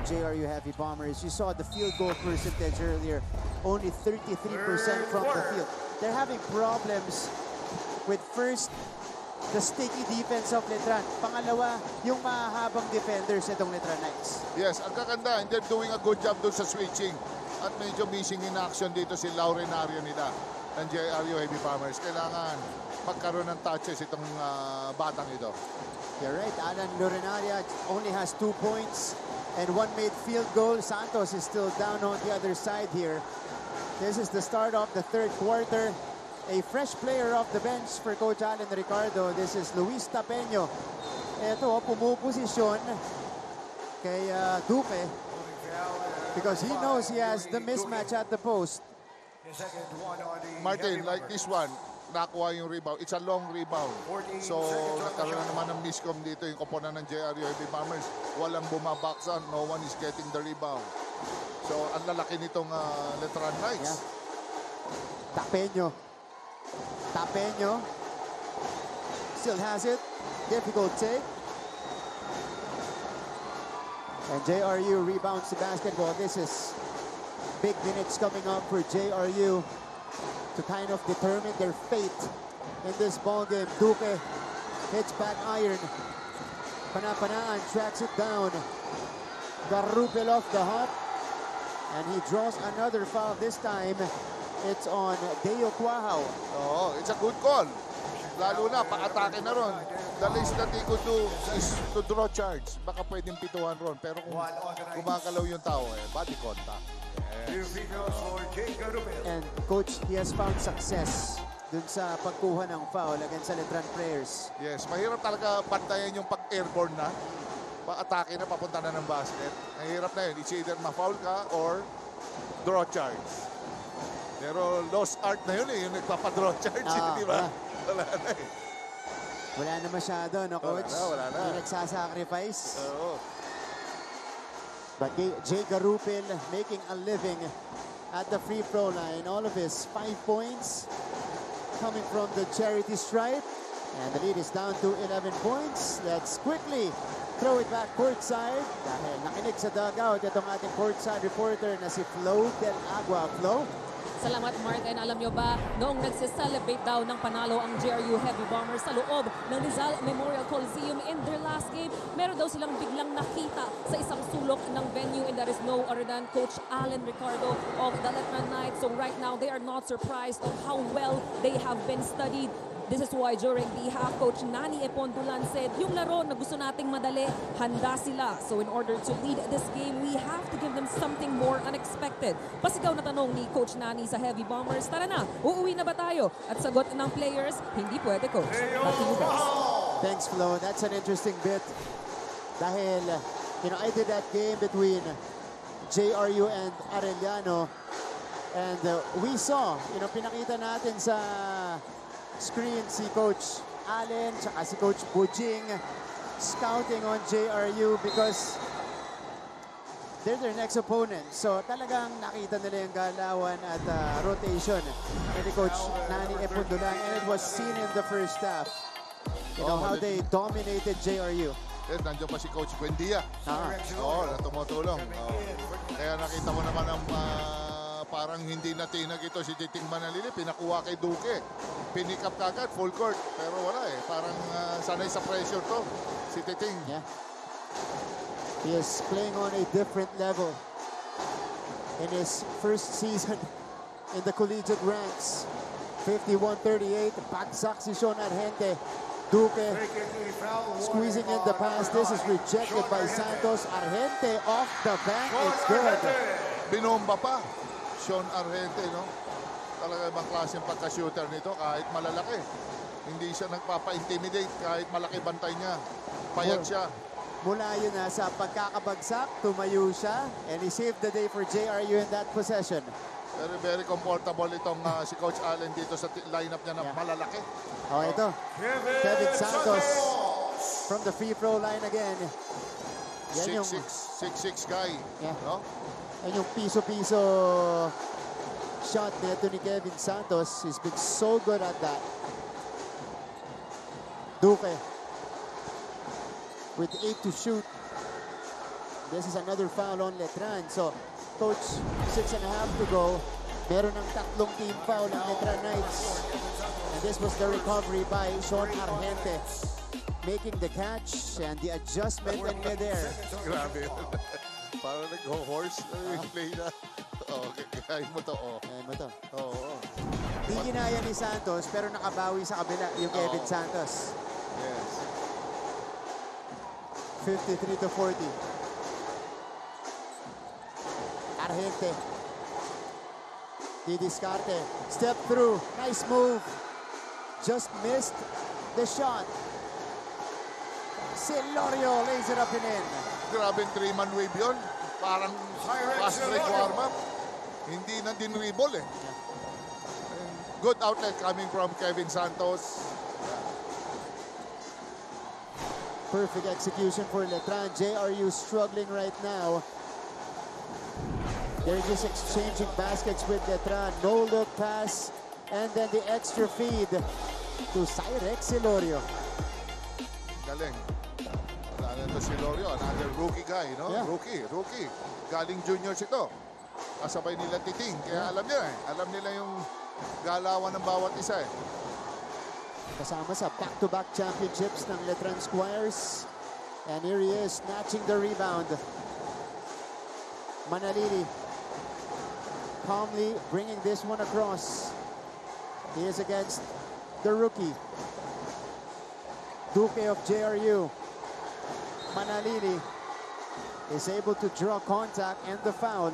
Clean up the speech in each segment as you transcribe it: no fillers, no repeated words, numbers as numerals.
JRU Heavy Bombers. You saw the field goal percentage earlier, only 33% from the field. They're having problems with first, the sticky defense of Letran. Pangalawa, yung mahahabang defenders itong Letran Knights. Yes, ang kakanda, and they're doing a good job doon sa switching. At medyo missing in action dito si Laurenario nila ng JRU Heavy Bombers. Kailangan magkaroon ng touches itong batang ito. You're right, Alan Laurenario only has 2 points and 1 made field goal. Santos is still down on the other side here. This is the start of the third quarter. A fresh player off the bench for Coach Alan Ricardo. This is Luis Tapeño. Ito, pumuposisyon kay Duque because he knows he has the mismatch at the post. Martin, like this one, nakuha yung rebound. It's a long rebound. So, nagkaroon na naman ng miscom dito yung koponan ng JRU Heavy Bombers. Walang bumabaksan. No one is getting the rebound. So, ang lalaki nitong Letran Knights. Yeah. Tapeño still has it. Difficult take. And JRU rebounds the basketball. This is big minutes coming up for JRU to kind of determine their fate in this ball game. Duque hits back iron. Panapanaan tracks it down. Garupel off the hop. And he draws another foul. This time, it's on Deo Quajao. Oh, it's a good call. Lalo na, pa-atake na ron. The least that he could do is to draw charge. Baka pwedeng pituhan ron. Pero kung gumagalaw yung tao, body contact. Yes. And coach, he has found success dun sa pagkuha ng foul against the Letran players. Yes, mahirap talaga pantayan yung pag-airborne na. Pa-atake na, papunta na ng basket. Mahirap na yun. It's either ma-foul ka or draw charge. Pero lost art na yun yung nagpapadraw charge, di ba? Wala na eh. Wala na masyado, no, coach? Wala na. Hindi nagsasacrifice. Oo. But Jay Garupel making a living at the free throw line. All of his 5 points coming from the charity stripe. And the lead is down to 11 points. Let's quickly throw it back courtside. Dahil nakinig sa dugout itong ating courtside reporter na si Flo Del Agua. Flo? Salamat, Martin. Alam nyo ba, noong nagse-celebrate daw ng panalo ang JRU Heavy Bombers sa loob ng Rizal Memorial Coliseum in their last game, meron daw silang biglang nakita sa isang sulok ng venue, and that is no other than Coach Alan Ricardo of the Letran Knights. So right now, they are not surprised of how well they have been studied. This is why during the half, Coach Nani Epondulan said, yung laro na gusto nating madali, handa sila. So in order to lead this game, we have to give them something more unexpected. Pasigaw na tanong ni Coach Nani sa Heavy Bombers, tara na, uuwi na ba tayo? At sagot ng players, hindi pwede, Coach. Thanks, Flo. That's an interesting bit. Dahil, I did that game between JRU and Arellano. And we saw, pinakita natin sa screen si Coach Allen tsaka si Coach Bujing scouting on JRU because they're their next opponent. So talagang nakita nila yung galawan at rotation ni Coach Nani Epondulan, and it was seen in the first half. How they dominated JRU. Nandiyan pa si Coach Buendia. Na tumutulong. Kaya nakita mo naman ang parang hindi na tinag ito si Titing Manalili. Pinakuha kay Duque. Pinick up kagad, full court. Pero wala eh. Parang sanay sa pressure to si Titing. Yeah. He is playing on a different level in his first season in the collegiate ranks. 51-38. Bagsak si Sean Argente. Duque squeezing in the pass. This is rejected by Santos. Argente off the bank. It's good. Binomba pa. Sean Argente, no? Talaga ibang klase yung pagka-shooter nito kahit malalaki. Hindi siya nagpapa-intimidate kahit malaki bantay niya. Payag siya. Mula yun na sa pagkakabagsak, tumayo siya, and he saved the day for JRU in that possession. Very, very comfortable itong si Coach Allen dito sa lineup niya na malalaki. Oh, ito. Kevin Santos from the free throw line again. 6'6" guy. Yeah. No? And yung piso-piso shot nito ni Kevin Santos. He's been so good at that. Duque with 8 to shoot. this is another foul on Letran. So, coach, 6.5 to go. Meron ng tatlong team foul ng Letran Knights. And this was the recovery by Sean Argente. Making the catch and the adjustment in midair. Grabe. Parang nag-horse play na. Kaya mo to. Kaya mo to. Oo. Di ginaya ni Santos pero nakabawi sa kabila yung Kevin Santos. Yes. 53 to 40. Argente. Didiscarte. Step through. Nice move. Just missed the shot. Celorio lays it up and in. Grabing 3-man wave yun. Parang fast break warm-up. Hindi na dinribble eh. And good outlet coming from Kevin Santos. Perfect execution for Letran. JRU struggling right now. They're just exchanging baskets with Letran. No look pass. And then the extra feed to Cyrek Celorio. Galing. Ano si Lorio, another rookie guy, no? Yeah. Rookie. Galing juniors ito. Kasabay nila Titing. Kaya alam nila eh. Alam nila yung galawan ng bawat isa eh. Kasama sa back-to-back championships ng Letran Squires. And here he is, snatching the rebound. Manalili calmly bringing this one across. He is against the rookie, Duque of JRU. Manalili is able to draw contact and the foul.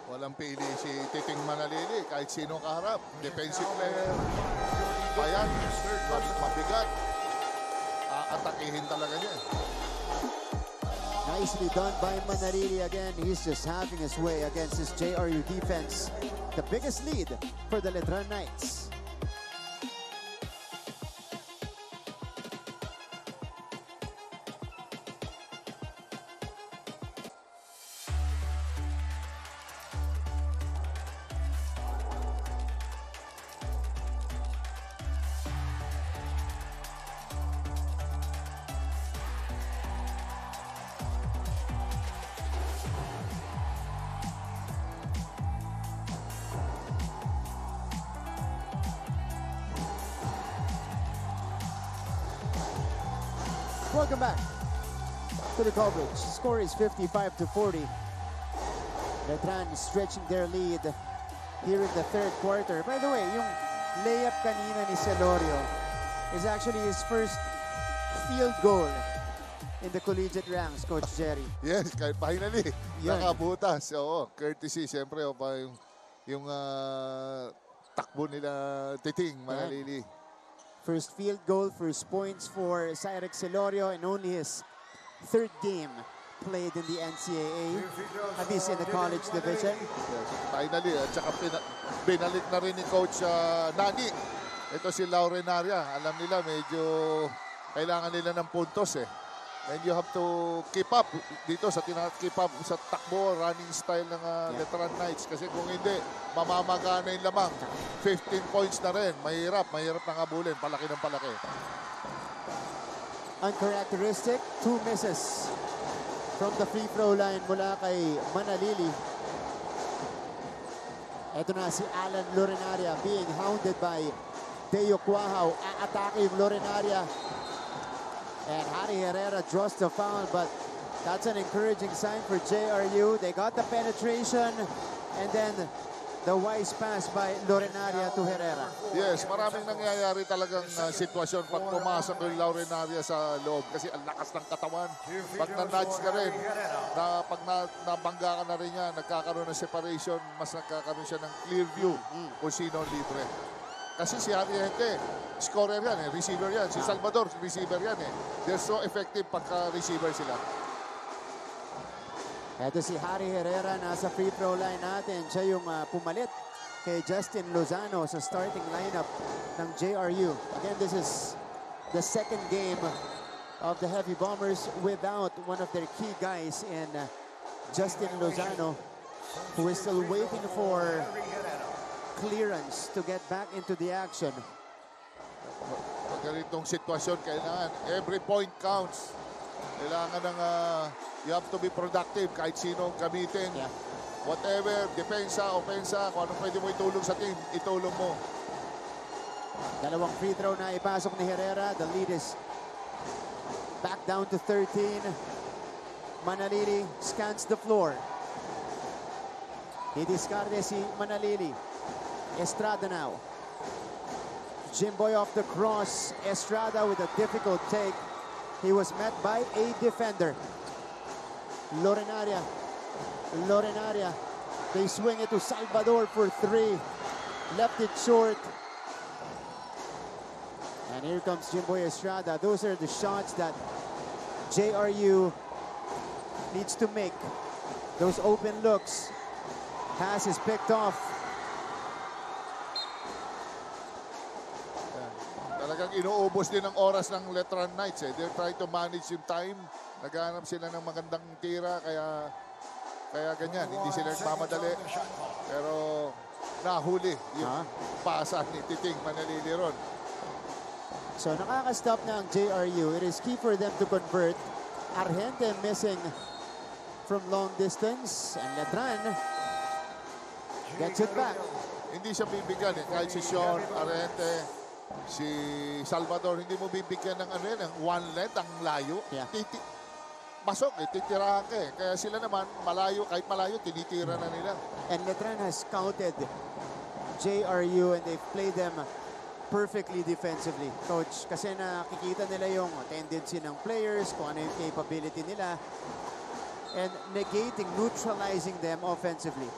Walang pili si Titing Manalili. Kahit sino kaharap. Defensive player. Bayan. Mabigat. Atakihin talaga niya. Nicely done by Manalili again. He's just having his way against his JRU defense. The biggest lead for the Letran Knights. Welcome back to the coverage. Score is 55 to 40. Letran stretching their lead here in the third quarter. By the way, yung layup kanina ni Celorio is actually his first field goal in the collegiate ranks, Coach Jerry. Yes, kahit finally. Yan. Nakabutas. Oo, courtesy. Siyempre, yung takbo nila Titing Manalili. First field goal, first points for Cyrek Celorio, and only his third game played in the NCAA, at least in the college division. Yes, finally, at saka binalik na rin ni Coach Nani. Ito si Laurenaria. Alam nila, medyo kailangan nila ng puntos eh. And you have to keep up dito sa keep up sa takbo, running style ng Letran Knights. Kasi kung hindi, mamamagana yung lamang. 15 points na rin. Mahirap nang abulin. Palaki ng palaki. Uncharacteristic, 2 misses from the free throw line mula kay Manalili. Ito na si Alan Lorenaria being hounded by Teo Cuajao. Aatake yung Lorenaria. And Harry Herrera draws the foul, but that's an encouraging sign for JRU. They got the penetration, and then the wise pass by Lorenaria to Herrera. Yes, maraming nangyayari talagang sitwasyon pag pumasok yung Laurenaria sa loob. Kasi ang lakas ng katawan. Pag na-nudge ka rin, pag nabangga ka na rin yan, nagkakaroon ng separation, mas nagkakaroon siya ng clear view kung sino libre. Kasi si Harry Hente, scorer yan receiver yan. Si Salvador, receiver yan They're so effective pagka-receiver sila. Ito si Harry Herrera, nasa free throw line natin. Siya yung pumalit kay Justin Lozano sa starting lineup ng JRU. Again, this is the second game of the Heavy Bombers without one of their key guys in Justin Lozano, who is still waiting for clearance to get back into the action. Pag ganitong sitwasyon, kailangan every point counts. Kailangan ng, you have to be productive kahit sino gamitin. Yeah. Whatever, depensa, opensa, kung anong pwede mo itulong sa team, itulong mo. Dalawang free throw na ipasok ni Herrera. The lead is back down to 13. Manalili scans the floor. Didiscarte si Manalili. Estrada now. Jimboy off the cross. Estrada with a difficult take. He was met by a defender. Lorenaria. They swing it to Salvador for 3. Left it short. And here comes Jimboy Estrada. Those are the shots that JRU needs to make. Those open looks. Pass is picked off. Talagang inuubos din ang oras ng Letran Knights. They're trying to manage yung time. Naghahanap sila ng magandang tira, kaya ganyan. Hindi sila nagmamadali. Pero nahuli yung pasa ni Titing Manalili ron. So nakaka-stop na ang JRU. It is key for them to convert. Argente missing from long distance. And Letran gets it back. Hindi siya bibigyan kahit si Sean, Argente, si Salvador, hindi mo bibigyan ng ng one length, ang layo. Yeah. Pasok titirahan ka Kaya sila naman, malayo, kahit malayo, tinitira na nila. And Letran has scouted JRU and they've played them perfectly defensively, Coach. Kasi nakikita nila yung tendency ng players, kung ano yung capability nila, and negating, neutralizing them offensively.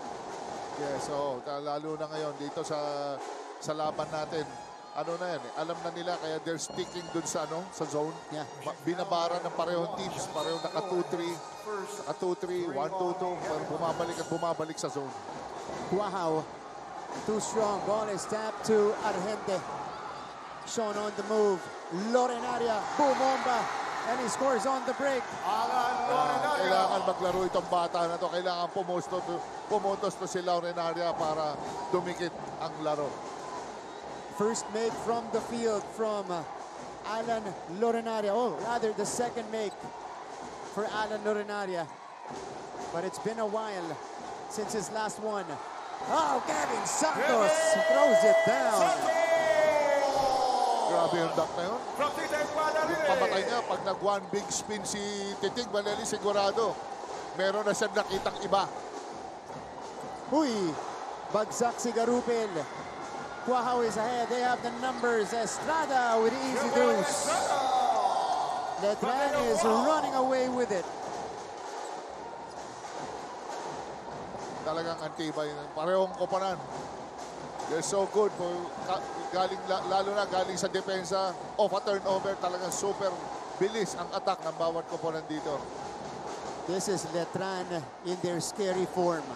Yeah, so lalo na ngayon dito sa laban natin, ano na yan alam na nila, kaya they're sticking dun sa sa zone. Yeah. Binabara ng parehong teams, parehong naka 2-3, 1-2-2, pero bumabalik sa zone. Wow, too strong. Ball is tapped to Argente. Sean on the move. Lorenaria, bumomba, and he scores on the break. Kailangan maglaro itong bata na to. Kailangan pumotos to si Lorenaria para dumikit ang laro. First make from the field from Alan Lorenaria. Oh, rather the second make for Alan Lorenaria. But it's been a while since his last one. Oh, Kevin Santos throws it down. Grabe yung duck na yun. Yung pamatay niya, pag nag-one big spin si Titing Manalili, sigurado meron na siyang nakitang iba. Uy, bagsak si Garupil. Cuajao is ahead. They have the numbers. Estrada with easy deuce. Letran is running away with it. Talagang antibay. Parehong kopanan. They're so good. Lalo na galing sa depensa. Off a turnover. Talagang super bilis ang attack ng bawat kopanan dito. This is Letran in their scary form.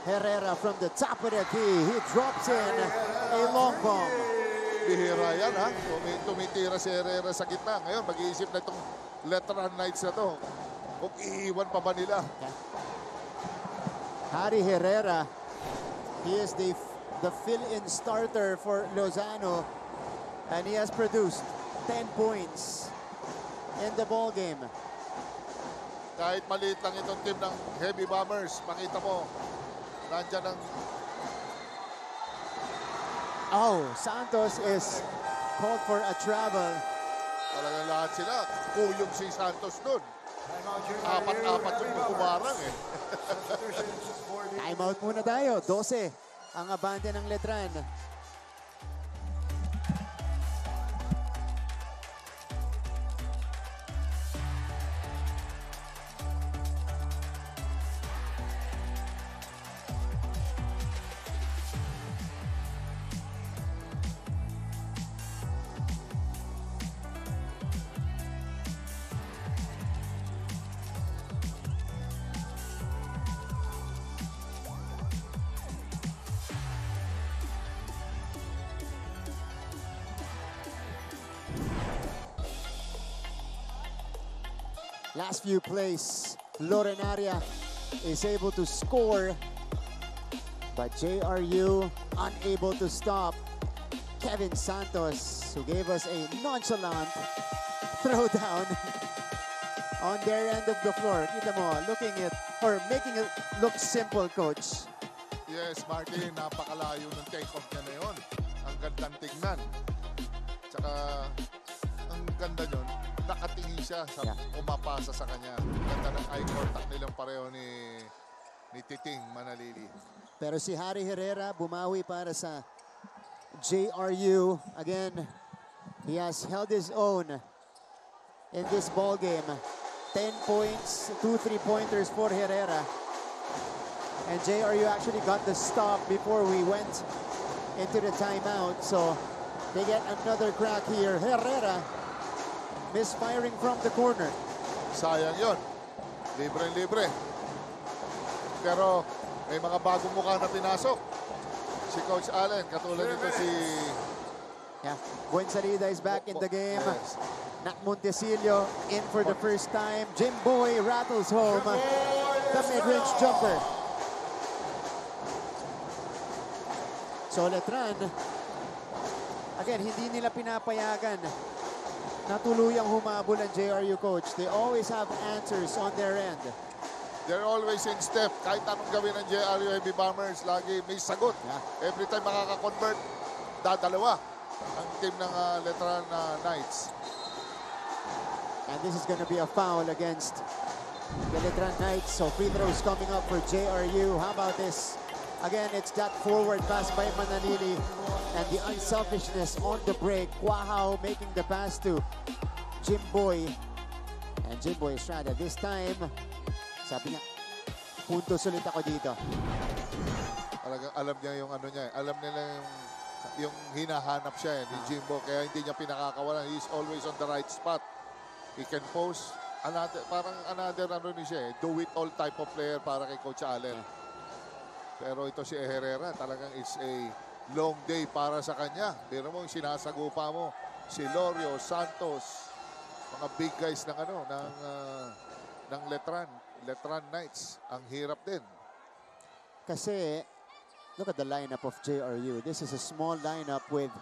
Herrera from the top of the key. He drops in a long bomb. Bihira yan ha. Tumitira si Herrera sa gitna. Ngayon mag-iisip na itong Letran Knights na to. Kung iiwan pa ba nila. Harry Herrera. He is the fill-in starter for Lozano. And he has produced 10 points in the ball game. Kahit maliit lang itong team ng Heavy Bombers, makita mo, nandyan ang... Oh, Santos is called for a travel. Talagang lahat sila. Kuyog si Santos dun. Apat-apat yung kumarang Timeout muna tayo. 12 ang abante ng Letran. Last few plays, Lorenaria is able to score, but JRU unable to stop Kevin Santos, who gave us a nonchalant throwdown. on their end of the floor. Kita mo, looking it, or making it look simple, Coach. Yes, Martin, napakalayo ng take-off niya na yun. Ang gandang tignan. Tsaka, ang ganda nun, nakatingin siya sa pumapasa sa kanya. Ganda ng eye contact nilang pareho ni Titing Manalili. Pero si Harry Herrera bumawi para sa JRU. Again, he has held his own in this ball game. 10 points, 2 3-pointers for Herrera. And JRU actually got the stop before we went into the timeout. So they get another crack here. Herrera misfiring from the corner. Sayang yon. Libre-libre. Pero may mga bagong mukha na pinasok. Si Coach Allen, katulad nito si... Yeah, Buensalida is back in the game. Yes. Nak Montesillo in for the first time. Jim Boy rattles home the mid-range jumper. So Letran, again, hindi nila pinapayagan na tuluyang humabol ang JRU, Coach. They always have answers on their end. They're always in step. Kahit anong gawin ng JRU Heavy Bombers, lagi may sagot. Yeah. Every time makaka-convert, dadalawa ang team ng Letran Knights. And this is going to be a foul against the Letran Knights. So free throws coming up for JRU. How about this? Again, it's that forward pass by Manalili and the unselfishness on the break. Quahao making the pass to Jimboy. And Jimboy Estrada this time, sabi niya, puntos ulit ako dito. Talagang alam niya yung ano niya. Alam nila yung hinahanap siya ni Jimbo. Kaya hindi niya pinakakawalan. He's always on the right spot. He can post. Parang another ano ni siya do-it-all type of player para kay Coach Allen. Pero ito si Herrera, talagang it's a long day para sa kanya. Pero mo, sinasagupa mo si Lorio, Santos, mga big guys ng ano, ng Letran Knights. Ang hirap din. Kasi, look at the lineup of JRU. This is a small lineup with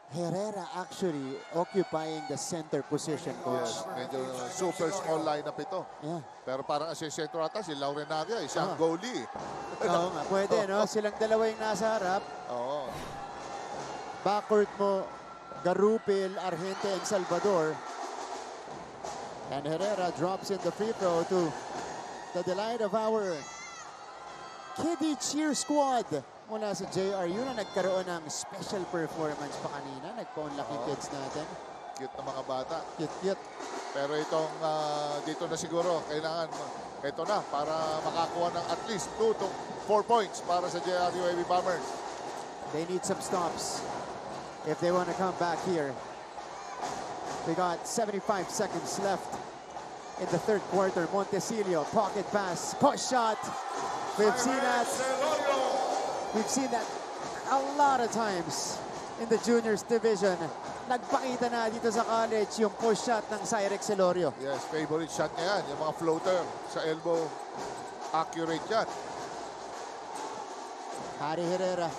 Herrera actually occupying the center position, Coach. Yes, medyo super small lineup ito. Yeah. Pero parang ang sentro ata si Lauren Navia, isang goalie. Oo nga, pwede, no? Silang dalawa yung nasa harap. Oo. Backcourt mo, Garupil, Argente, and Salvador. And Herrera drops in the free throw to the delight of our Kiddie Cheer Squad mula sa JRU na nagkaroon ng special performance pa kanina. Nagpa-unlucky kids natin. Cute na mga bata. Cute. Pero itong dito na siguro kailangan ito na para makakuha ng at least 2 to 4 points para sa JRU Heavy Bombers. They need some stops if they want to come back here. We got 75 seconds left in the third quarter. Montesillo, pocket pass, push shot. We've seen that a lot of times in the juniors division. Nagpakita na dito sa college yung push shot ng Cyrex Celorio. Yes, favorite shot niya yan. Yung mga floater sa elbow. Accurate yan. Harry Herrera.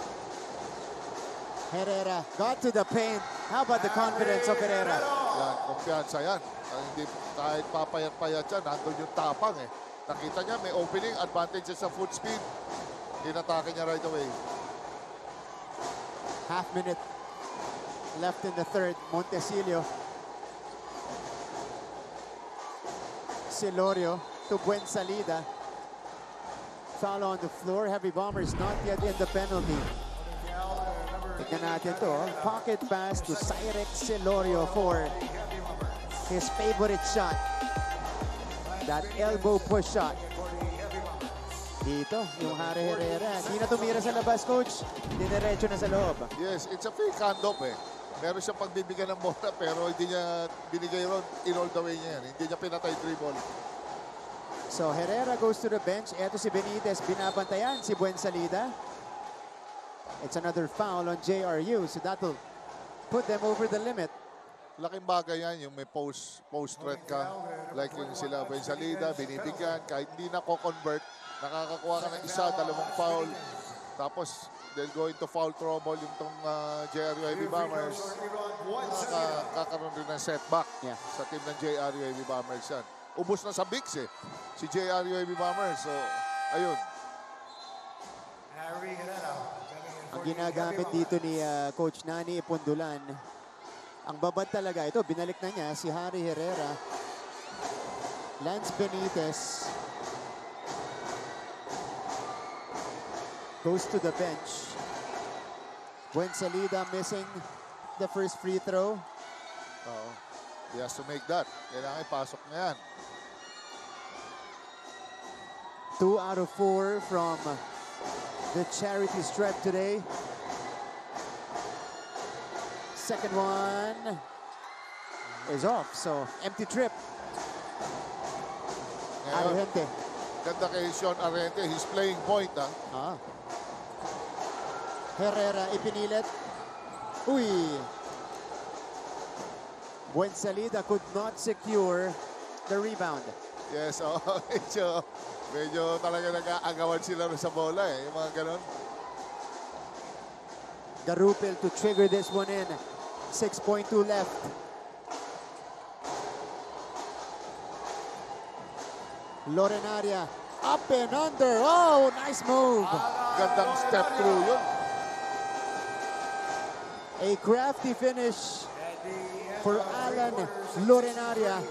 Herrera got to the paint. How about the confidence of Herrera? Yan, kumpiyansa yan. Hindi, kahit papayat-payat yan, nandun yung tapang eh. Nakita niya, may opening, advantage sa foot speed. Inatake niya right away. Half minute left in the third. Montesillo. Celorio to Buensalida. Foul on the floor. Heavy Bombers not yet in the penalty. Tignan natin to. Pocket pass to Cyrex Celorio for his favorite shot. That elbow push shot. Dito, yung Harry Herrera. Hindi na tumira sa labas, Coach. Dinerecho na sa loob. Yes, it's a fake handoff eh. Meron siyang pagbibigyan ng bola pero hindi niya binigay ron in all the way niya yan. Hindi niya pinatay dribble. So Herrera goes to the bench. Eto si Benitez, binabantayan si Buensalida. It's another foul on JRU, so that'll put them over the limit. Laking bagay yan, yung may post threat ka. Like yung sila Buensalida, binibigyan. Kahit hindi na ko-convert, nakakakuha ka ng isa, dalawang foul. Tapos they'll go into foul trouble yung tong JRU Heavy Bombers. Kakaroon din ng setback sa team ng JRU Heavy Bombers yan. Ubus na sa bigs si JRU Heavy Bombers. So, ayun. Ang ginagamit dito ni Coach Nani Ipundulan, ang babad talaga ito, binalik na niya si Harry Herrera, Lance Benitez goes to the bench. Buensalida missing the first free throw. He has to make that. Kailangan ipasok na yan. 2 out of 4 from the charity stripe today. Second one is off, so empty trip. Arrente. Ganda kay Sean Arrente. He's playing point, Herrera ipinilit. Uy! Buensalida could not secure the rebound. Yes, medyo talaga nag-aagawan sila sa bola yung mga ganon. Garupil to trigger this one in. 6.2 left. Lorenaria up and under. Oh, nice move. Gandang step through yun. A crafty finish for Alan Lorenaria.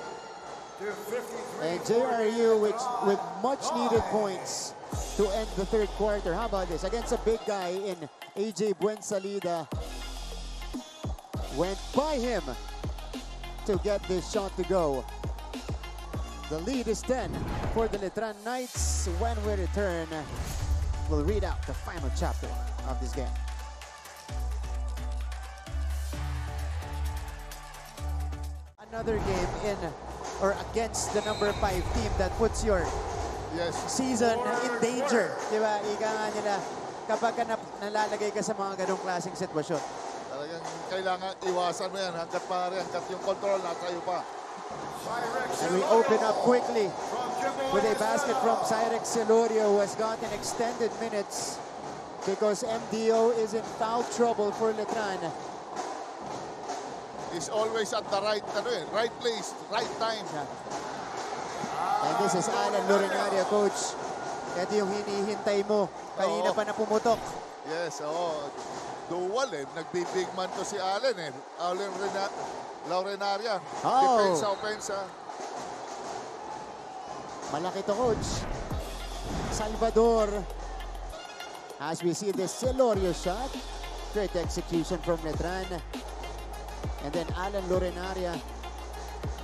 And JRU with much needed points to end the third quarter. How about this? Against a big guy in AJ Buensalida. Went by him to get this shot to go. The lead is 10 for the Letran Knights. When we return, we'll read out the final chapter of this game. Another game in or against the number 5 team that puts your season in danger. Diba? Ika nga nila, kapag nalalagay ka sa mga ganong klaseng sitwasyon. Talagang kailangan iwasan mo yan hanggat maaari, hanggat yung control nasa iyo pa. And we open up quickly with a basket from Cyrex Celorio, who has gotten extended minutes because MDO is in foul trouble for Letran. He's always at the right place, right time. And this is Alan Lorenaria, coach. Ito yung hinihintay mo. Kanina pa na pumutok. Yes, dual nagbibig man to si Allen Allen Lorenaria. Defensa, offensa. Malaki to, coach. Salvador. As we see this Celorio shot. Great execution from Letran. And then Alan Lorenaria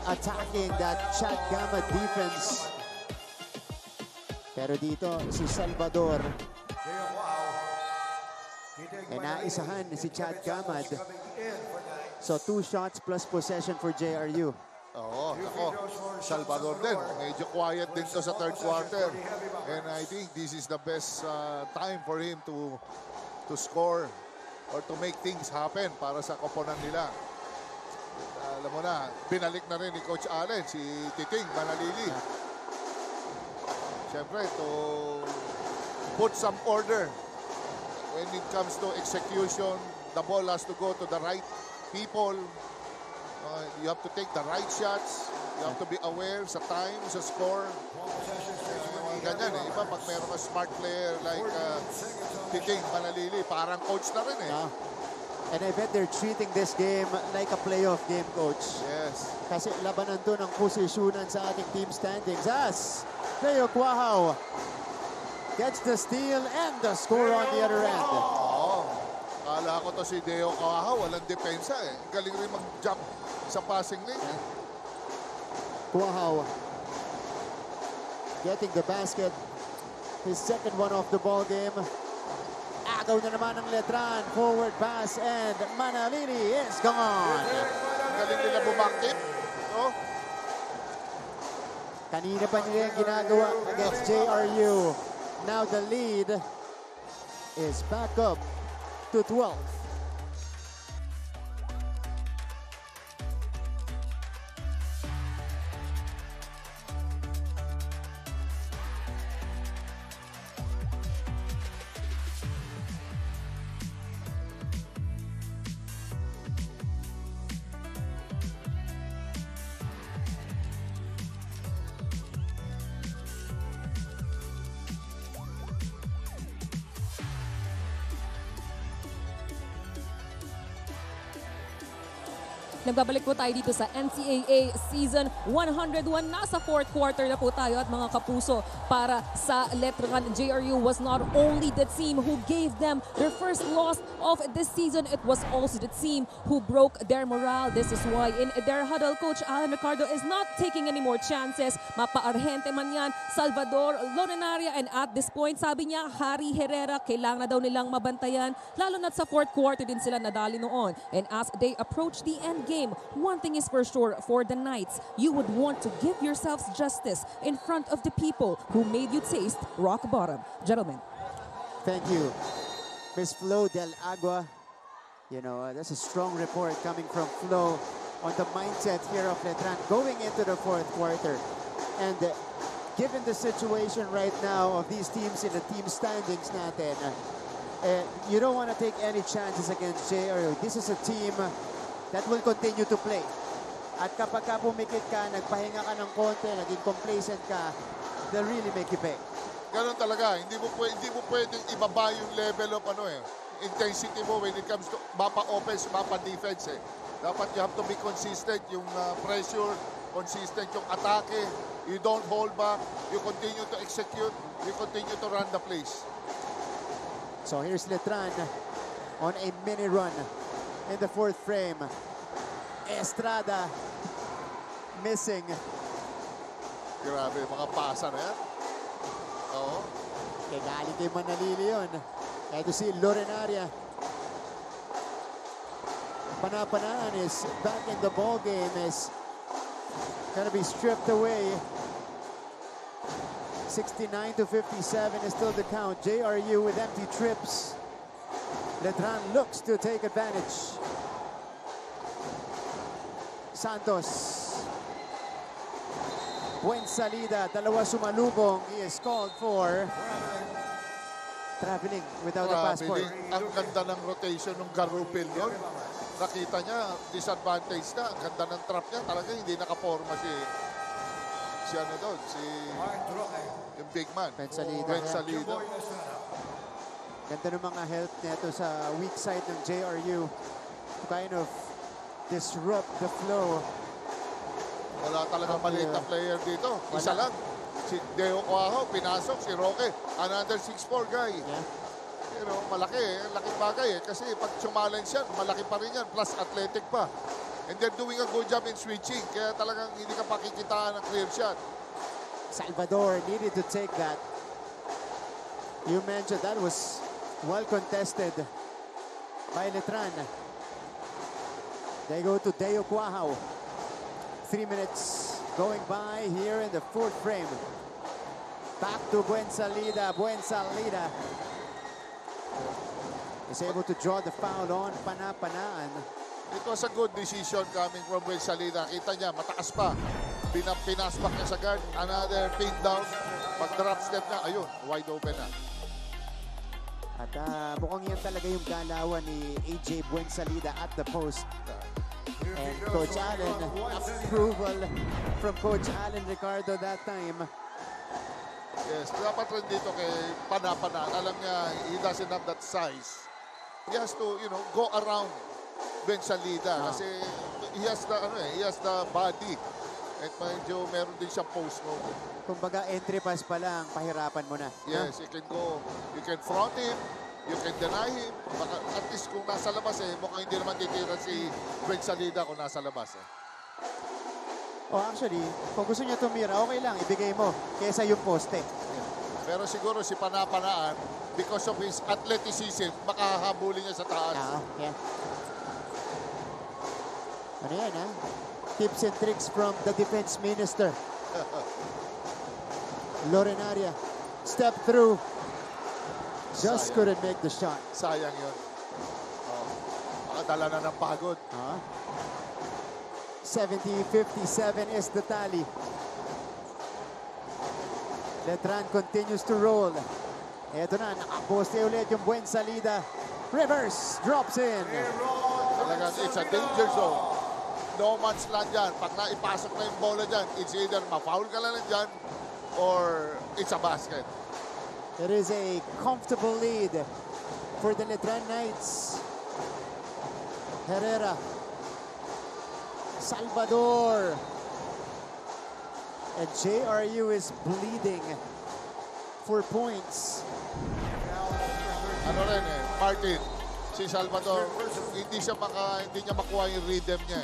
attacking that Chad Gama defense. Pero dito si Salvador. And naisahan si Chad Gamad. So 2 shots plus possession for JRU. Salvador din. Medyo quiet din to sa third quarter. And I think this is the best time for him to score or to make things happen para sa koponan nila. Alam mo na, binalik na rin ni Coach Allen si Titing Manalili. Siyempre, to put some order when it comes to execution. The ball has to go to the right people. You have to take the right shots. You have to be aware sa time, sa score. Ganyan Iba pag meron ka smart player like Titing Manalili, parang coach na rin And I bet they're treating this game like a playoff game, coach. Yes. Kasi labanan to ng posisyonan sa ating team standings. As Leo Cuajao gets the steal and the score on the other end. Kala ko to si Deo Cuajao, walang depensa Galing rin mag-jump sa passing lane. Cuajao getting the basket. His second one off the ball game. Agaw na naman ng Letran. Forward pass and Manalili is gone. Galing nila bumakit. Kanina pa nila yung ginagawa against JRU. Now the lead is back up to 12. Nagbabalik po tayo dito sa NCAA Season 101. Nasa fourth quarter na po tayo at mga kapuso, para sa Letran, JRU was not only the team who gave them their first loss of this season, it was also the team who broke their morale. This is why in their huddle, Coach Alan Ricardo is not taking any more chances. Mapa-Argente man yan, Salvador, Lorenaria, and at this point, sabi niya, Harry Herrera, kailangan na daw nilang mabantayan, lalo na sa fourth quarter din sila nadali noon. And as they approach the end game, one thing is for sure for the Knights, you would want to give yourselves justice in front of the people who made you taste rock bottom. Gentlemen. Thank you, Miss Flo Del Agua. You know, that's a strong report coming from Flo on the mindset here of Letran going into the fourth quarter. And given the situation right now of these teams in the team standings natin, you don't want to take any chances against JRU. This is a team that will continue to play. At kapag ka pumikit ka, nagpahinga ka ng konti, naging complacent ka, they'll really make you pay. Ganun talaga. Hindi mo pwedeng ibaba yung level of intensity mo when it comes to mapa offense, mapa defense. Dapat you have to be consistent. Yung pressure, consistent yung atake. You don't hold back. You continue to execute. You continue to run the plays. So here's Letran on a mini run in the fourth frame. Estrada missing. Grabe, mga pasa na yan. Oo. Kaya galing kay Manalili yun. Kaya ito si Lorenaria. Panapanaan is back in the ball game, is gonna be stripped away. 69-57 is still the count. JRU with empty trips. Letran looks to take advantage. Santos. Buen salida. Dalawa sumalubong. He is called for traveling without a passport. Ang ganda ng rotation ng Garupil yun. Nakita niya, disadvantage na. Ang ganda ng trap niya. Talaga hindi nakaporma si yung big man. Buen salida. Buen salida. Ganda ng mga help nito sa weak side ng JRU to kind of disrupt the flow. Wala talagang maliit na player dito. Isa lang. Si Deo Coajo, pinasok. Si Roque, another 6'4" guy. Yeah. You know, malaki laking bagay Kasi pag challenge yan, malaki pa rin yan. Plus athletic pa. And they're doing a good job in switching. Kaya talagang hindi ka pakikitaan ng clear shot. Salvador needed to take that. You mentioned that was well contested by Letran. They go to Deo Cuajao. 3 minutes going by here in the fourth frame. Back to Buen salida. Buen salida is able to draw the foul on Panapanaan. It was a good decision coming from Buen salida. Kita niya, mataas pa. Pinaspak niya sa guard. Another pin down. Pag-drop step niya, ayun, wide open na. At mukhang yan talaga yung galawan ni AJ Buen salida at the post. And Coach Allen, approval from Coach Allen Ricardo that time. Yes, dapat rin dito kay Panapanaan. Alam niya, he doesn't have that size. He has to, go around Ben Salida. Kasi he has the body. At medyo meron din siyang post move. Kumbaga, entry pass pa lang, pahirapan mo na. Yes, you can front him, you can deny him. Baka, at least kung nasa labas mukhang hindi naman titira si Ben Salida kung nasa labas Oh, actually, kung gusto niya tumira, okay lang, ibigay mo kesa yung poste. Pero siguro si Panapanaan, because of his athleticism, makahabulin niya sa taas. Yeah. Ano yan, Tips and tricks from the defense minister. Lorenaria, step through. Just couldn't make the shot. Sayang yun. Makadala na ng pagod. 70-57 is the tally. Letran continues to roll. Eto na, nakaposte ulit yung Buen salida. Rivers drops in. Talagang it's a danger zone. No man's land dyan. Pag naipasok na yung bola dyan, it's either ma-foul ka lang dyan or it's a basket. It is a comfortable lead for the Letran Knights. Herrera Salvador. And JRU is bleeding for points. Ano rin Martin, si Salvador, hindi niya makuha yung rhythm niya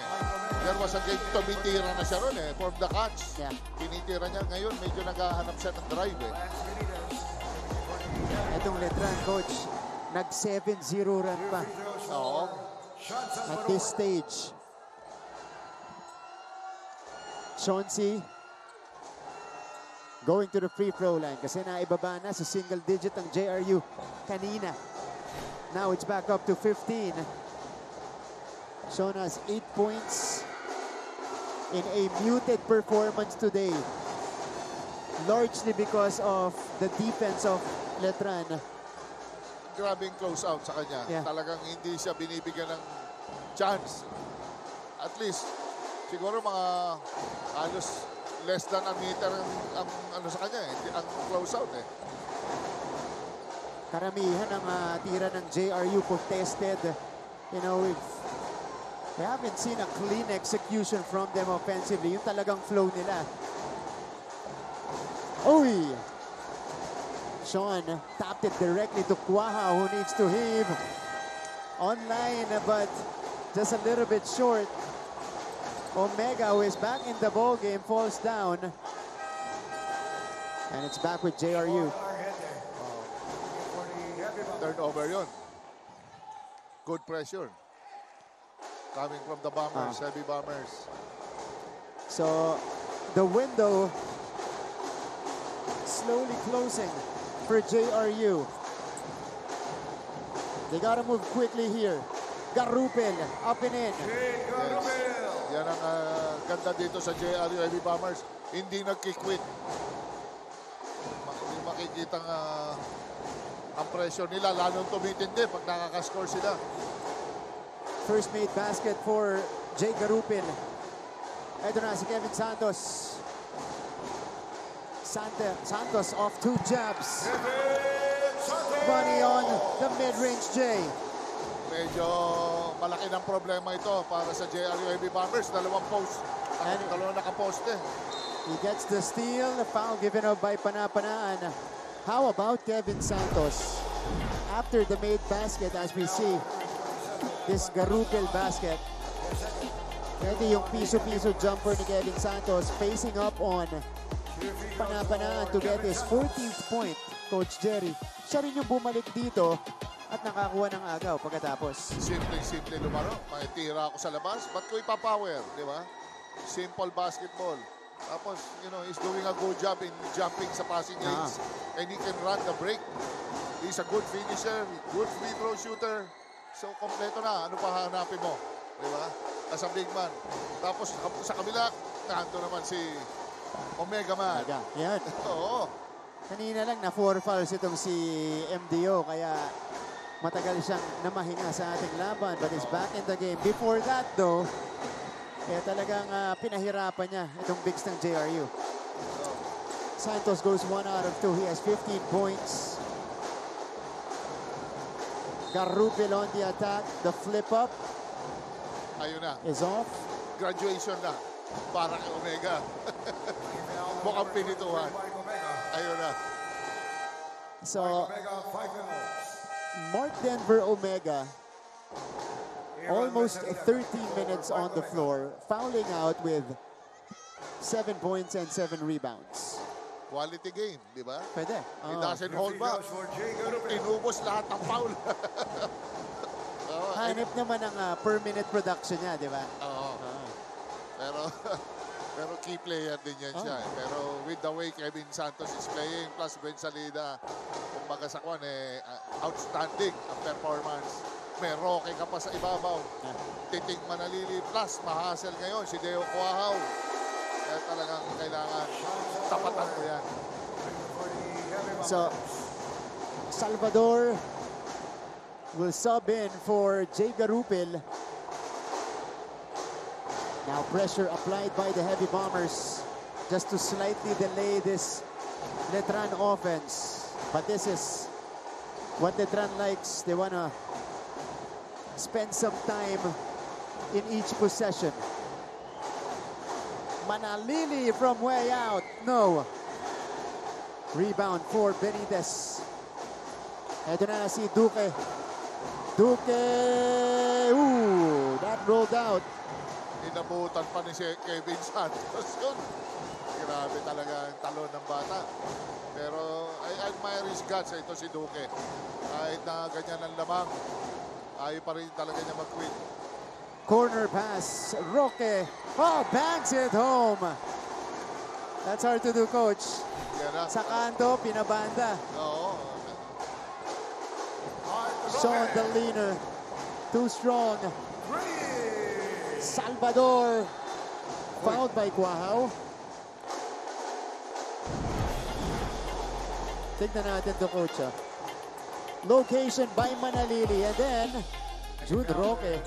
There was a game, tumitira na siya ron for the catch. Yeah. Tinitira niya ngayon, medyo naghahanap siya ng drive Itong Letran, coach, nag 7-0 run pa. Oo. At this stage. Chauncey going to the free throw line kasi naibaba na sa single digit ang JRU kanina. Now it's back up to 15. Shown us 8 points in a muted performance today. Largely because of the defense of Letran. Grabing close out sa kanya. Yeah. Talagang hindi siya binibigyan ng chance. At least, siguro mga halos less than a meter ang ano sa kanya ang close out Karamihan ng tira ng JRU contested. You know, we haven't seen a clean execution from them offensively. Yung talagang flow nila. Oy! Sean tapped it directly to Quaha, who needs to heave. Online, but just a little bit short. Omega, who is back in the ball game, falls down. And it's back with JRU. Turnover yun. Good pressure. Coming from the Bombers, heavy Bombers. So, the window slowly closing for JRU. They gotta move quickly here. Garupel, up and in. Yes. Yan ang ganda dito sa JRU Heavy Bombers. Hindi nagkikwit. Hindi makikita ang pressure nila, lalong tumitindi pag nakaka-score sila. First made basket for Jay Garupel. Ito na si Kevin Santos. Santos off 2 jabs. Money on the mid-range Jay. Medyo malaki ng problema ito para sa JRU Heavy Bombers. Dalawang nakaposte. He gets the steal. The foul given up by Panapanaan. How about Kevin Santos? After the made basket, as we see, this Garupel basket. Pwede yung piso-piso jumper ni Kevin Santos facing up on Panapanaan to get his 14th point. Coach Jerry, siya rin yung bumalik dito at nakakuha ng agaw pagkatapos. Simple lumaro. May tira ako sa labas. Ba't ko ipapower? Di ba? Simple basketball. Tapos, you know, he's doing a good job in jumping sa passing lanes. And he can run the break. He's a good finisher, good free throw shooter. So, kompleto na. Ano pa hanapin mo? Di ba? As a big man. Tapos, sa kabila, nando naman si Omega Man. Yan. Oo. Kanina lang na 4 fouls itong si MDO. Kaya matagal siyang namahinga sa ating laban. But he's back in the game. Before that, though, talagang pinahirapan niya itong bigs ng JRU. Santos goes 1 out of 2. He has 15 points. Garupel on the attack. The flip up Ayun na. is off. Graduation na. Para kay Omega. Mukhang pinituhan. Ayun na. So, Mark Denver Omega, almost 13 minutes on the floor, fouling out with 7 points and 7 rebounds. Quality game, di ba? Pwede. He doesn't hold back. Inubos lahat ng foul. Hanip naman ang per minute production niya, di ba? Oo. Pero key player din yan siya. Pero with the way Kevin Santos is playing, plus Ben Salida, kumbaga sa kwan, outstanding ang performance. May Roque ka pa sa ibabaw. Titing Manalili, plus mahasel ngayon si Deo Quahaw. Kaya talagang kailangan tapatan mo yan. So, Salvador will sub in for Jay Garupel. Now pressure applied by the Heavy Bombers just to slightly delay this Letran offense. But this is what Letran likes. They want to spend some time in each possession. Manalili from way out. No. Rebound for Benitez. Ito na si Duque. Duque. Ooh, that rolled out. Inabutan pa ni si Kevin Santos yun. Grabe talaga ang talon ng bata. Pero I admire his guts. Ito si Duque. Kahit na ganyan ang lamang, ayaw pa rin talaga niya mag-quit. Corner pass. Roque. Oh, bangs it home. That's hard to do, coach. Yan na. Sa kanto, pinabanda. Oo. Sean the leaner. Too strong. Salvador. Fouled by Quahao. Tignan natin to, coach. Location by Manalili. And then, Jude Roque.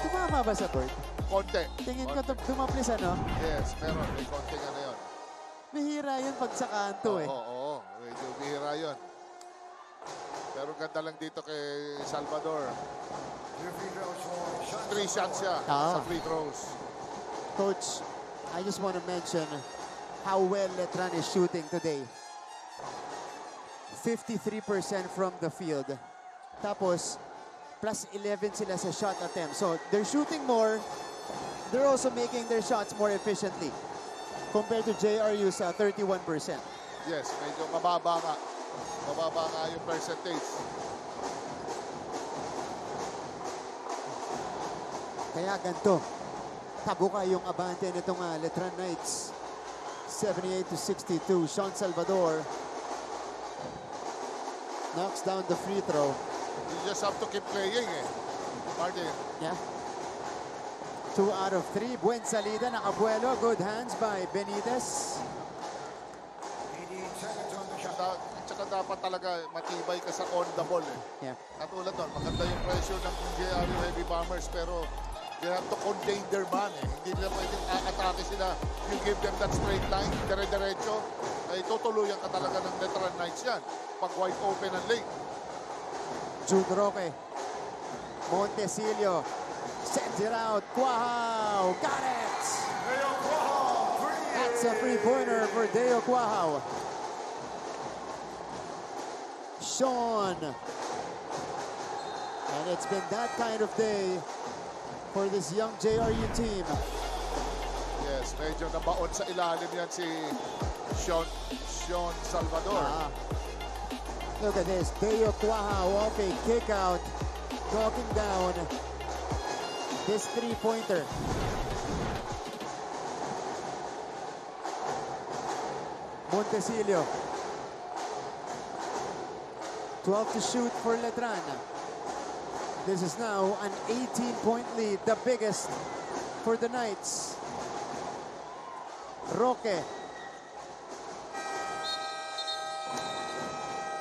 Tumama ba sa Bert? Konti. Tingin ko tumaplis, ano? Yes, pero may konti nga na yun. Bihira yun pag sa kanto, eh. Oo. Medyo bihira yun. Pero ganda lang dito kay Salvador. 3 shots siya sa free throws. Coach, I just want to mention how well Letran is shooting today. 53% from the field. Tapos, plus 11 sila sa shot attempt. So, they're shooting more. They're also making their shots more efficiently compared to JRU sa 31%. Yes, medyo mababa nga. Mababa nga yung percentage. Kaya ganito, tabuka yung abante nitong Letran Knights. 78-62. Sean Salvador knocks down the free throw. You just have to keep playing, Martin. Yeah. 2 out of 3. Buen salida, nakabuelo. Good hands by Benitez. Tsaka dapat talaga matibay ka sa on the ball, Yeah. Katulad nun, maganda yung pressure ng JRU Heavy Bombers, pero they have to contain their man, Hindi nila pwedeng atake sila. You give them that straight line, dire-diretso, ay tutuluyan ka talaga ng Letran Knights yan. Pag wide open ang lane. Jude Roque. Montesilio sends it out. Quahao got it. That's a three-pointer for Deo Quahao. Sean. And it's been that kind of day for this young JRU team. Yes, medyo nabaon sa ilalim yan si Sean Salvador. Look at this. Deo Quahao off a kick out. Talking down this three-pointer. Montesilio. 12 to shoot for Letran. This is now an 18-point lead, the biggest for the Knights. Roque.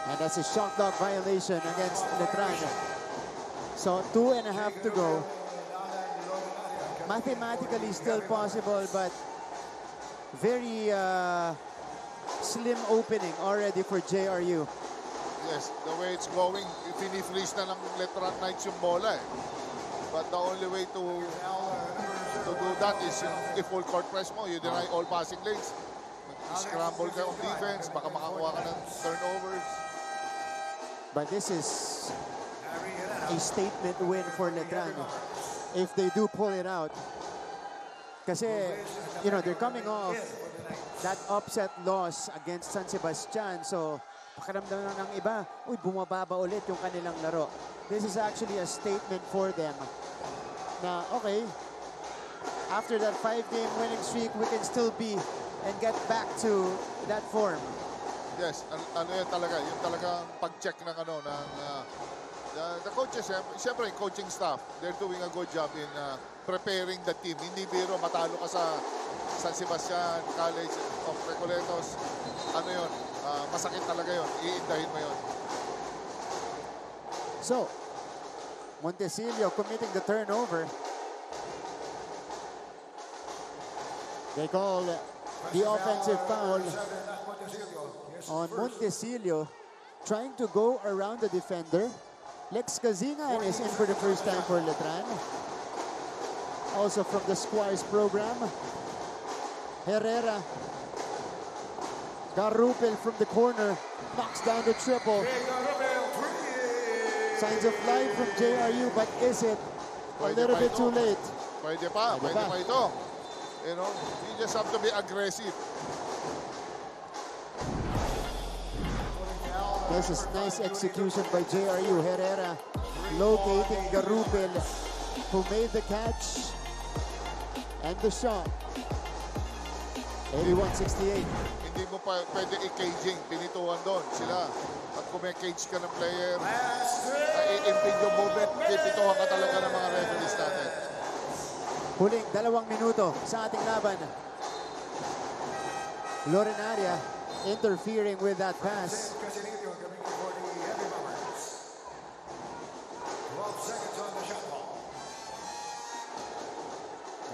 And that's a shot clock violation against Letran. So 2.5 to go. Mathematically still possible, but very slim opening already for JRU. Yes, the way it's going, pinifreeze na ng Letran Knights yung bola, But the only way to do that is if full court press mo, you deny all passing lanes. Scramble ka on defense, baka makakuha ka ng turnovers. But this is a statement win for Letran if they do pull it out. Kasi, you know, they're coming off that upset loss against San Sebastian. So, pakiramdam na ng iba, uy, bumababa ulit yung kanilang laro. This is actually a statement for them na, okay, after that 5-game winning streak, we can still be and get back to that form. Yes, ano yan talaga, yung talagang pag-check ng the coaches, siyempre yung coaching staff, they're doing a good job in preparing the team. Hindi biro, matalo ka sa San Sebastian College of Recoletos. Ano yun, masakit talaga yun. Iindahin mo yun. So, Montesilio committing the turnover. They call the offensive foul on Montesilio, trying to go around the defender. Lex Kazingan is in for the first time for Letran. Also from the Squires program. Herrera. Garupel from the corner. Knocks down the triple. Signs of life from JRU, but is it a little bit too late? Pwede pa ito. You know, you just have to be aggressive. This is nice execution by JRU. Herrera locating Garupel, who made the catch and the shot. 81-68. Hindi mo pa pwede i-caging. Pinituan doon sila. At kung may cage ka ng player, i-impede yung movement, pipituhan ka talaga ng mga referees natin. Huling 2 minuto sa ating laban. Lorenaria interfering with that pass.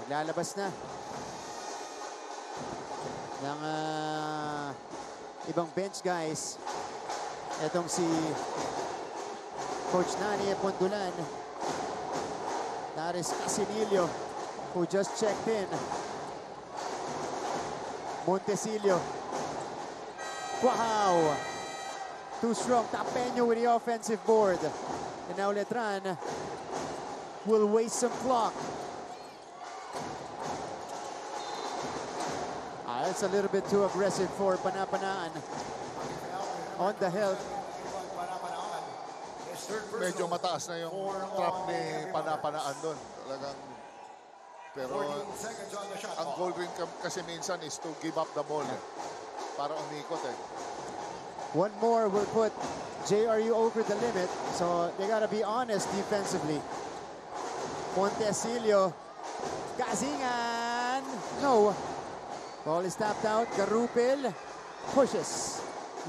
Naglalabas na ng ibang bench guys. Etong si Coach Nani Pondulan. Daris Casinillo, who just checked in. Montesillo. Wow! Too strong. Tapeño with the offensive board. And now Letran will waste some clock. That's a little bit too aggressive for Panapanaan. On the help. Medyo mataas na yung trap ni Panapanaan doon. Talagang, pero ang goal rin kasi minsan is to give up the ball para umikot eh. One more will put JRU over the limit, so they gotta be honest defensively. Montesillo, Gazingan, no. Ball is tapped out. Garupel pushes.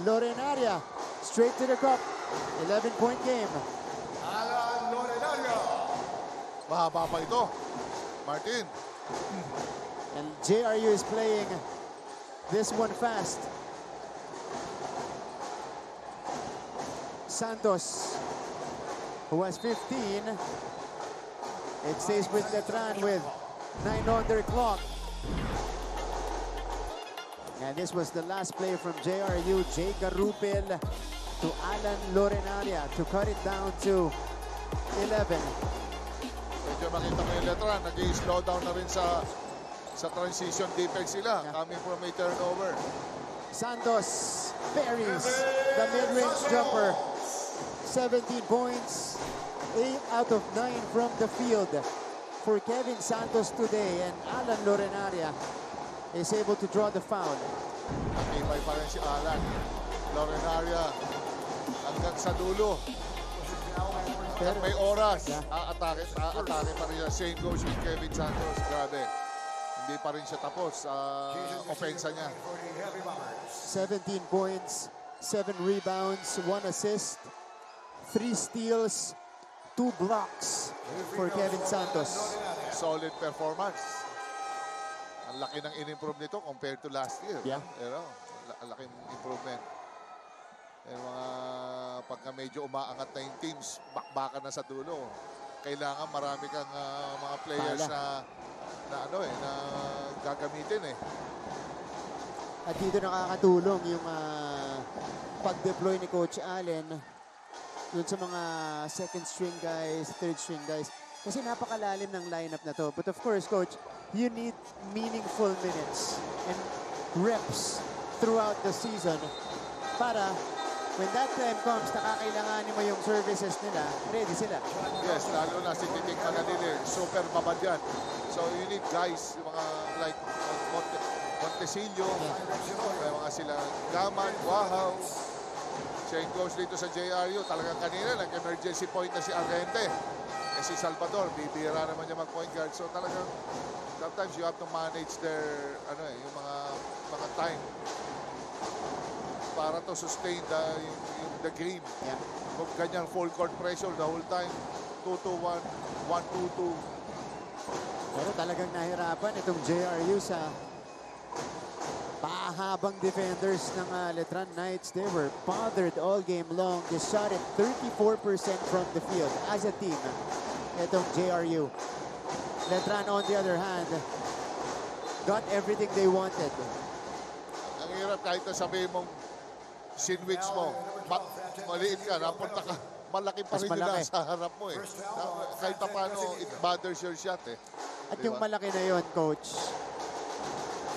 Lorenaria straight to the cup. 11-point game. Alan Lorenaria. Mahaba pa ito. Martin. And JRU is playing this one fast. Santos, who has 15. It stays with Letran with 9 on their clock. And this was the last play from JRU. Jay Garupel to Alan Lorenaria to cut it down to 11. Medyo makita mo yung Letran. Nag-slow down na rin sa transition defense sila. Coming from a turnover. Santos buries the mid-range jumper. 17 points. 8 out of 9 from the field for Kevin Santos today. And Alan Lorenaria is able to draw the foul. Nakibay pa rin si Alan Lorenaria hanggang sa dulo. At may oras. Aatake pa rin siya. Same goes with Kevin Santos. Grabe. Hindi pa rin siya tapos sa offensa niya. 17 points, 7 rebounds, 1 assist, 3 steals, 2 blocks for Kevin Santos. Solid performance. Ang laki ng in-improve nito compared to last year. Yeah. You know, ang laking improvement. Yung mga pagka medyo umaangat na yung teams, bakbakan na sa dulo. Kailangan marami kang mga players na gagamitin eh. At dito nakakatulong yung pag-deploy ni Coach Allen dun sa mga second string guys, third string guys. Kasi napakalalim ng lineup na to. But of course, Coach, you need meaningful minutes and reps throughout the season para when that time comes, nakakailanganin mo yung services nila, ready sila. Yes, lalo na si Titing Manalili, super babad yan. So you need guys, yung mga like Montesillo, may mga sila Gaman, Wahaw. Same goes dito sa JRU. Talagang kanina, nag-emergency point na si Argente. Si Salvador, bibira naman niya mag-point guard. So talagang sometimes you have to manage their yung mga time para to sustain the game. Yeah. Kung ganyang full court pressure the whole time, 2-2-1, 1-2-2. Pero talagang nahirapan itong JRU sa pahabang defenders ng Letran Knights. They were bothered all game long. They shot it 34% from the field as a team. Itong JRU. Letran on the other hand, got everything they wanted. Ang hirap kahit na sabihin mong sandwich mo, maliit ka, napunta ka, malaki pa Mas rin yung malaki. nasa harap mo eh. Kahit pa paano, it bothers your shot eh. At Di yung ba? malaki na yon, coach,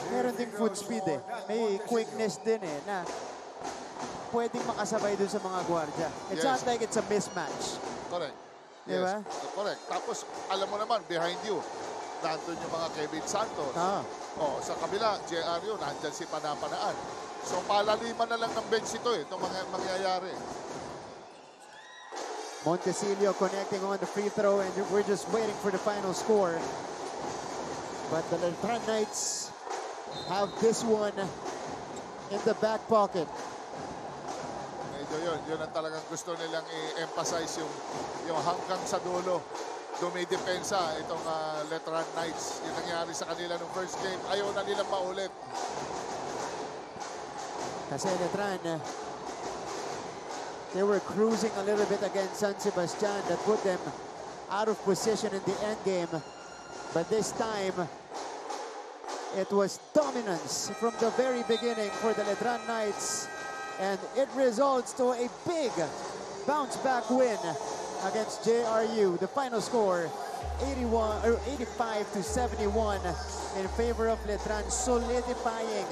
meron ding foot speed eh. May quickness din eh, na pwedeng makasabay dun sa mga gwardya. It's Yes. not like it's a mismatch. Correct. Di Yes, ba? correct. Tapos, alam mo naman, behind you, nandun yung mga Kevin Santos. Ah. Oh, sa kabila, JRU, nandyan si Panapanaan. So, palaliman na lang ng bench ito eh, itong mga mangyayari. Montesilio connecting on the free throw, and we're just waiting for the final score. But the Letran Knights have this one in the back pocket. Medyo yun ang talagang gusto nilang i-emphasize yung hanggang sa dulo. Dumidepensa itong Letran Knights. Yung nangyari sa kanila nung first game, ayaw na nilang maulit. Kasi Letran, they were cruising a little bit against San Sebastian. That put them out of position in the end game. But this time, it was dominance from the very beginning for the Letran Knights. And it results to a big bounce-back win against JRU. The final score, 85-71 in favor of Letran, solidifying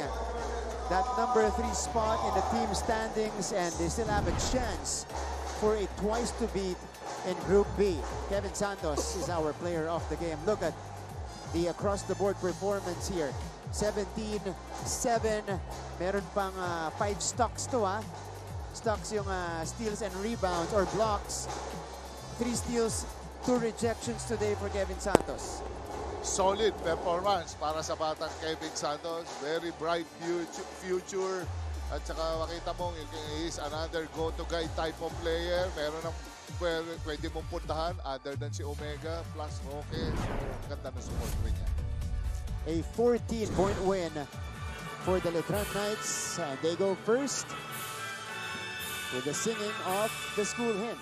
that number 3 spot in the team standings, and they still have a chance for a twice to beat in Group B. Kevin Santos is our player of the game. Look at the across-the-board performance here. 17-7. Meron pang 5 stocks to Stocks yung steals and rebounds or blocks. 3 steals, 2 rejections today for Kevin Santos. Solid performance para sa batang Kevin Santos. Very bright future. At saka makita mo, he is another go-to guy type of player. Meron ng pwede mong puntahan other than si Omega plus Roque. Ganda ng support rin niya. A 14-point win for the Letran Knights. And they go first with the singing of the school hymn.